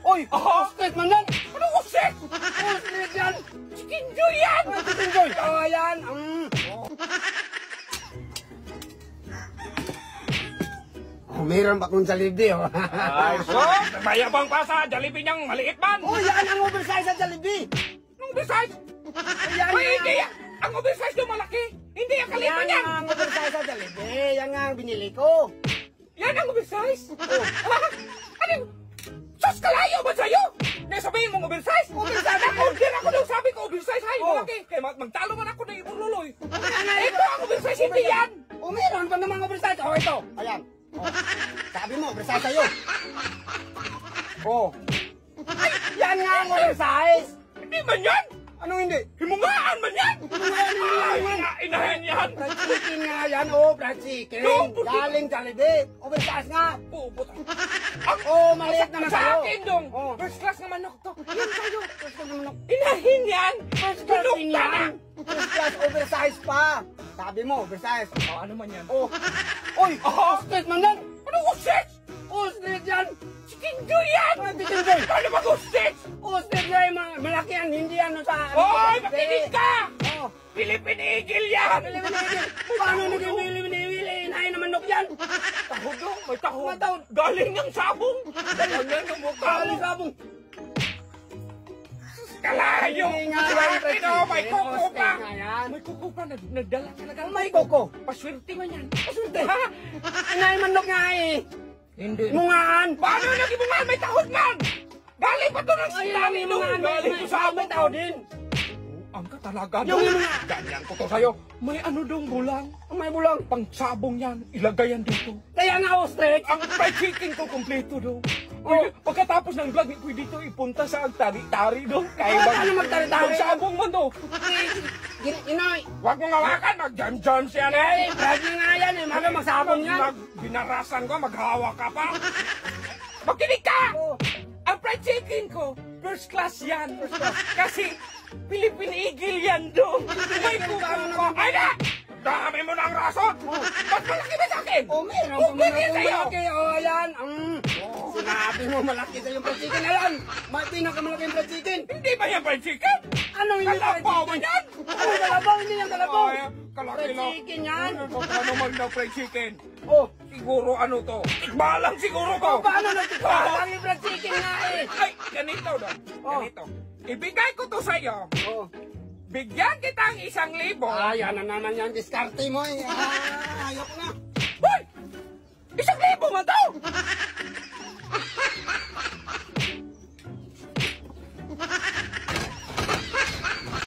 Uy! Ostrich man yan! Ano ostrich? Ostrich yan! Chicken joy yan! Chicken joy! Oo, yan! Meron pa kong Jollibee, oh. Ay, so, mayabang pa sa Jollibee niyang maliit man. Oh, yan ang oversize sa Jollibee. Anong oversize? Yan Ay, hindi yan. Ang oversize yung malaki. Hindi yung kalipan yan. Yan ang oversize sa Jollibee. Yan nga ang binili ko. Yan ang oversize? Ano? Sus, kalayo ba sa'yo? Nasabihin mong oversize? Oversize ako. Order ako daw sabi ko oversize. Ay, malaki. Kaya magtalo man ako na ibang luloy. Ito ang oversize, hindi yan. Oh, meron pa namang oversize. Oh, ito. Ayan. Oh. Sabi mo, oversize sa'yo. Oh. Ay, yan nga ang oversize. Hindi man yan. Anong hindi? Himungaan man yan. Ay, inahin yan. Fried chicken nga yan. Oh, fried chicken. Galing Jollibee. Oversize nga. Oh, maliit naman sa sa'yo. akin dong. Oh. First class na manok to. Yan sa'yo. First class na manok. Inahin yan. First class Manok din ka na. yan. First class oversize pa. Sabi mo, oversize. Oh, ano man yan? Oh. Uy, ostrich man yan. Ano ostrich? Ostrich yan. Chicken joy yan. Ay, chicken joy. Ano ba ostrich? Ostrich yan. Malaki yan. Hindi yan sa... Hoy, makinig ka. Oh. Philippine Eagle yan. Paano naging Willy? Inahin na manok yan. Tahod dong. May tahod. Matahod. Galing ng sabong. Galing ng mukha. Galing sabong. Kalayo. Hindi nga yan, Pero may kuko pa. ostrich nga yan. May kuko pa. Nagdala talaga. May kuko. Paswerte man yan. Paswerte. Inahin manok nga eh. Hindi. Mungaan. Paano nag-ibungan? May tahod man. Galing pa to ng silami nung. Galing ko sa may tao din. Ang ka talaga Yung dong. mga- Ganyan ko to sa'yo. May ano dong bulang. May bulang. Pangsabong yan. Ilagay yan dito. Kaya nga ostrich. Ang fried chicken ko kompleto dong. Oh. Pagkatapos ng vlog, pwede ito ipunta sa tari-tari dong. Ay, paano magtari-tari? Pangsabong man to. Inoy. Huwag mong hawakan. Mag-jam-jam siya na Eh, bragi nga yan eh. Maga magsabong yan. Binarasan ko, maghawa ka pa. Makinig ka! Oh. Ang fried chicken ko, first class yan. First class. Kasi, Philippine Eagle yan doon. May kuko pa. Ay na! Dami mo ng rason. Ba't malaki ba sa akin? Oh, meron Oh, pa mga ganyan sa'yo. malaki. Oh, ayan. Sinabi mo malaki sa yung fried chicken na yan. May pinakamalaking fried chicken. Hindi ba yan fried chicken? Anong hindi fried Kalabaw ba chicken? yan? Oh, kalabaw. Hindi yan kalabaw. Ay, kalaki Fried lang. chicken yan. Ano man daw fried chicken? Oh, Siguro ano to? Tikbalang siguro to. paano nagtipala yung fried chicken nga eh? Ay, ganito daw. Oh. Ganito. Ibigay ko to sa'yo. Oh. Bigyan kitang 1,000. Yan na naman yan. Diskarte mo eh. Ayok na. Hoy! 1,000 man to!